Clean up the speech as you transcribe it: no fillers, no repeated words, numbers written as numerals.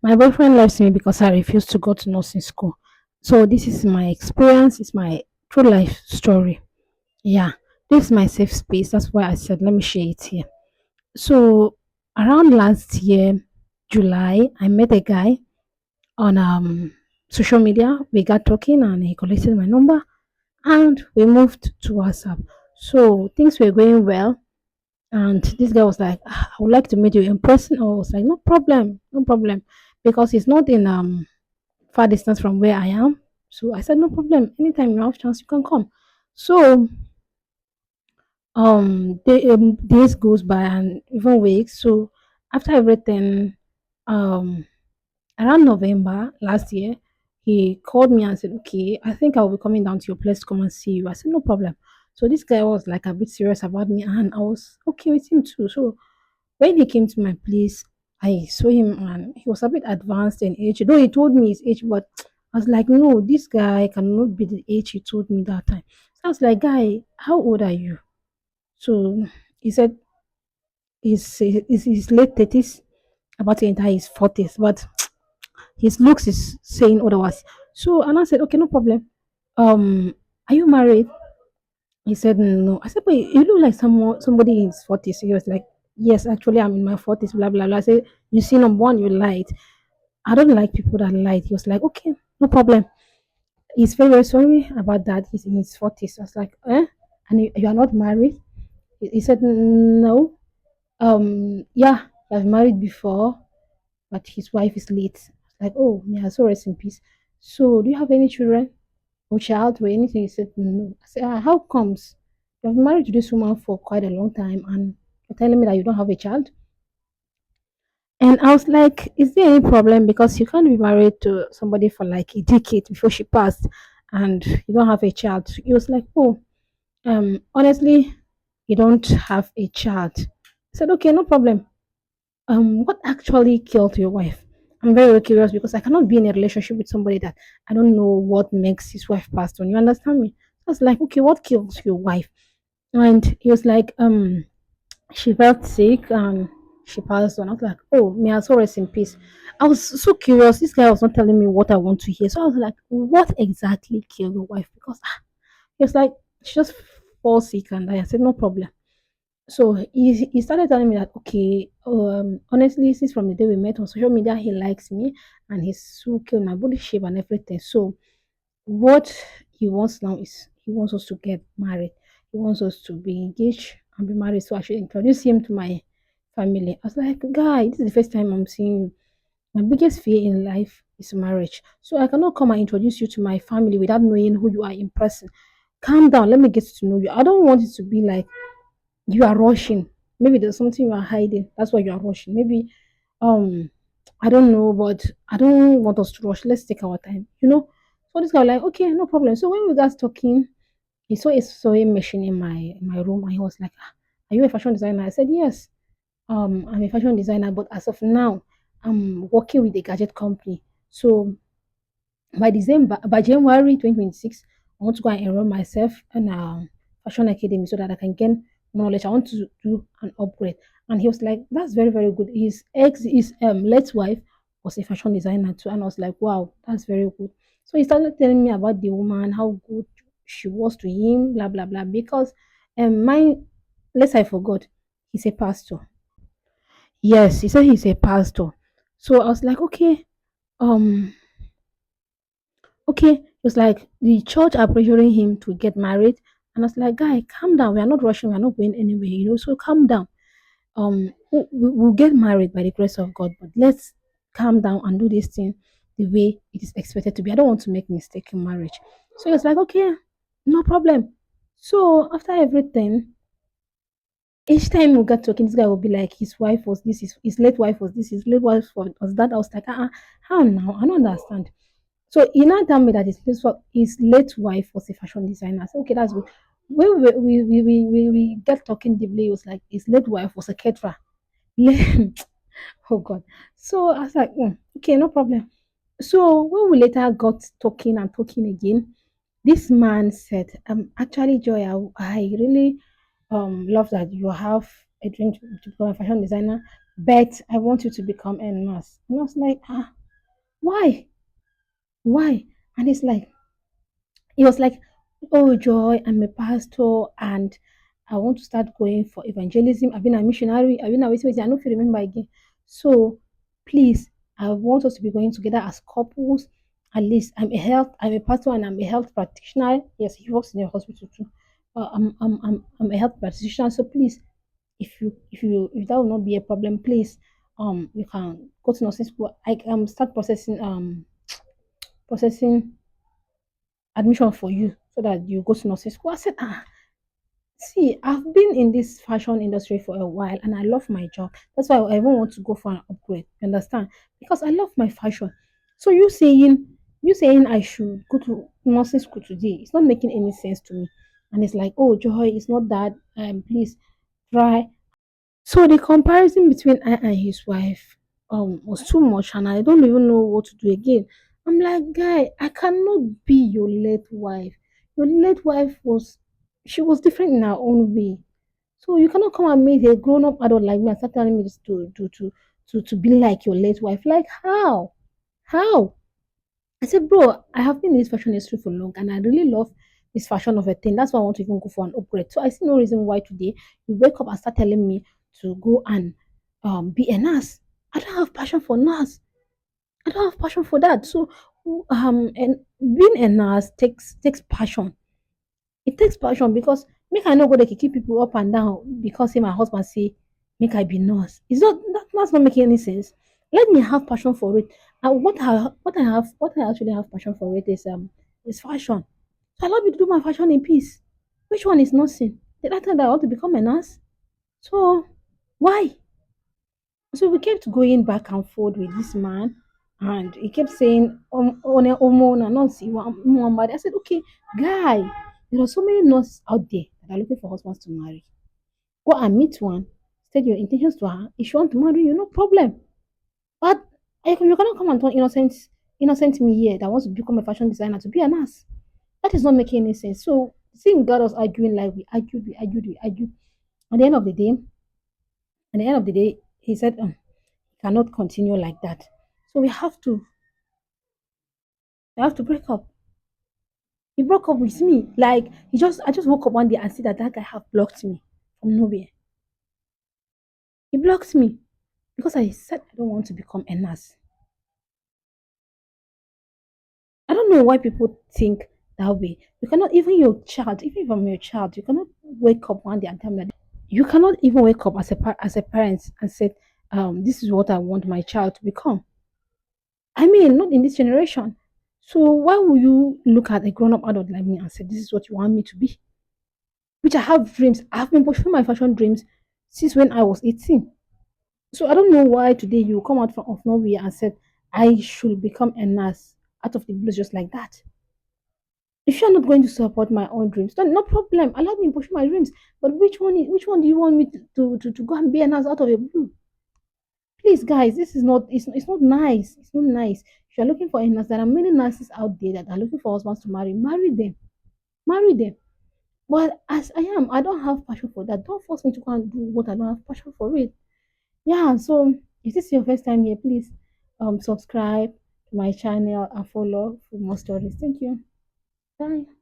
My boyfriend left me because I refused to go to nursing school. So this is my experience, it's my true life story. Yeah, this is my safe space. That's why I said let me share it here. So around last year, July, I met a guy on social media. We got talking and he collected my number and we moved to WhatsApp. So things were going well. And this guy was like, "Ah, I would like to meet you in person." I was like, no problem, no problem. Because he's not in far distance from where I am. So I said, no problem. Anytime you have chance, you can come. So days goes by and even weeks. So after everything, um around November last year, he called me and said, okay, I think I'll be coming down to your place to come and see you. I said, no problem. So this guy was like a bit serious about me and I was okay with him too. So when he came to my place, I saw him and he was a bit advanced in age. Though he told me his age, but I was like, no, this guy cannot be the age he told me that time. So I was like, guy, how old are you? So he said he's his late 30s, about to enter his 40s, but his looks is saying otherwise. So and I said, okay, no problem. Are you married? He said no. I said, but you look like somebody in his 40s. He was like, yes, actually I'm in my 40s, blah blah blah. I said, you see, number one, you lied. I don't like people that lie. He was like, okay, no problem. He's very, very sorry about that. He's in his 40s. I was like, eh? And you are not married? He said, no. Yeah, I've married before, but his wife is late. I was like, oh, may her soul rest in peace. So, do you have any children or child or anything? He said, no. I said, how comes? You've been married to this woman for quite a long time and you're telling me that you don't have a child? And I was like, is there any problem? Because you can't be married to somebody for like a decade before she passed and you don't have a child. He was like, oh, honestly, you don't have a child. I said, okay, no problem. What actually killed your wife? I'm very, very curious because I cannot be in a relationship with somebody that I don't know what makes his wife passed on. You understand me? I was like, okay, what kills your wife? And he was like, she felt sick and she passed on. I was like, oh, may her soul rest in peace. I was so curious. This guy was not telling me what I want to hear. So I was like, what exactly killed your wife? Because he was like, she just fall sick and I said, no problem. So he started telling me that, okay, honestly, since from the day we met on social media, he likes me and he's so killed my body shape and everything. So what he wants now is he wants us to get married. He wants us to be engaged and be married. So I should introduce him to my family. I was like, guy, this is the first time I'm seeing you. My biggest fear in life is marriage. So I cannot come and introduce you to my family without knowing who you are in person. Calm down. Let me get to know you. I don't want it to be like you are rushing. Maybe there's something you are hiding. That's why you are rushing. Maybe um I don't know, but I don't want us to rush. Let's take our time. So this guy was like, okay, no problem. So when we got talking, he saw a sewing machine in my room and he was like, "Ah, are you a fashion designer?" I said, yes. I'm a fashion designer, but as of now, I'm working with a gadget company. So by January 2026, I want to go and enroll myself in a fashion academy so that I can gain more knowledge. I want to do an upgrade. And he was like, that's very, very good. His late wife was a fashion designer too. And I was like, wow, that's very good. So he started telling me about the woman, how good she was to him, blah blah blah. Because my lest I forgot, he's a pastor. Yes, he said he's a pastor. So I was like, um, okay. It was like the church are pressuring him to get married. And I was like, guy, calm down. We are not rushing. We are not going anywhere. So calm down. We'll get married by the grace of God, but let's calm down and do this thing the way it is expected to be. I don't want to make mistake in marriage. So he was like, okay, no problem. So after everything, each time we got talking, this guy will be like, his wife was this, his late wife was this, his late wife was that. I was like, how now? I don't understand. So he now tell me that his late wife was a fashion designer. I said, okay, that's good. When we get talking deeply, it was like his late wife was a caterer. Oh God. So I was like, okay, no problem. So when we later got talking and talking again, this man said, actually, Joy, I really love that you have a dream to become a fashion designer. but I want you to become a nurse. And I was like, ah, why? Why? And he was like, oh, Joy, I'm a pastor and I want to start going for evangelism. I've been a missionary. I've been a waiting. I don't know if you remember again. So please, I want us to be going together as couples. At least I'm a pastor and I'm a health practitioner. Yes, he works in a hospital too. I'm a health practitioner. So please, if that will not be a problem, please, you can go to nursing school. I can start processing admission for you so that you go to nursing school. I said, ah, see, I've been in this fashion industry for a while and I love my job. That's why I even want to go for an upgrade. You understand? Because I love my fashion. So you saying I should go to nursing school today, it's not making any sense to me. And it's like, oh Joy, it's not that. Please try. So the comparison between I and his wife was too much and I don't even know what to do again. I'm like, guy, I cannot be your late wife. Your late wife she was different in her own way. So you cannot come and meet a grown up adult like me and start telling me this to be like your late wife. Like how? How? I said, bro, I have been in this fashion industry for long and I really love this fashion of a thing. That's why I want to even go for an upgrade. So I see no reason why today you wake up and start telling me to go and be a nurse. I don't have passion for nurse. I don't have passion for that. So and being a nurse takes passion. It takes passion because make I no go dey keep people up and down because say my husband say make I be nurse. It's not that's not making any sense. Let me have passion for it. And what I actually have passion for it is fashion. So allow me to do my fashion in peace. Which one is nursing? Did I tell that I want to become a nurse? So why? So we kept going back and forth with this man, and he kept saying, Omo, not see Muhammad. I said, okay, guy, there are so many nurses out there that are looking for husbands to marry. Go and meet one, state your intentions to her. If she want to marry you, no problem. But you cannot come and turn innocent me here that wants to become a fashion designer to be a nurse. That is not making any sense. So seeing God was arguing like we argued. At the end of the day, at the end of the day, he said, cannot continue like that. So we have to break up. He broke up with me. Like I just woke up one day and see that guy have blocked me from nowhere. He blocked me because I said I don't want to become a nurse. I don't know why people think that way. You cannot even your child, even if I'm your child, you cannot wake up one day and tell me that you cannot even wake up as a parent and say, this is what I want my child to become. I mean, not in this generation. So why would you look at a grown-up adult like me and say, this is what you want me to be? Which I have dreams. I've been pursuing my fashion dreams since when I was 18. So I don't know why today you come out from of nowhere and said I should become a nurse out of the blue just like that. If you're not going to support my own dreams, then no problem. Allow me to pursue my dreams. But which one do you want me to go and be a nurse out of the blue? Please, guys, this is not it's not nice. It's not nice. If you're looking for a nurse, there are many nurses out there that are looking for husbands to marry. Marry them. Marry them. But as I am, I don't have passion for that. Don't force me to go and do what I don't have passion for it. Yeah, so if this is your first time here, please subscribe to my channel and follow for more stories. Thank you. Bye.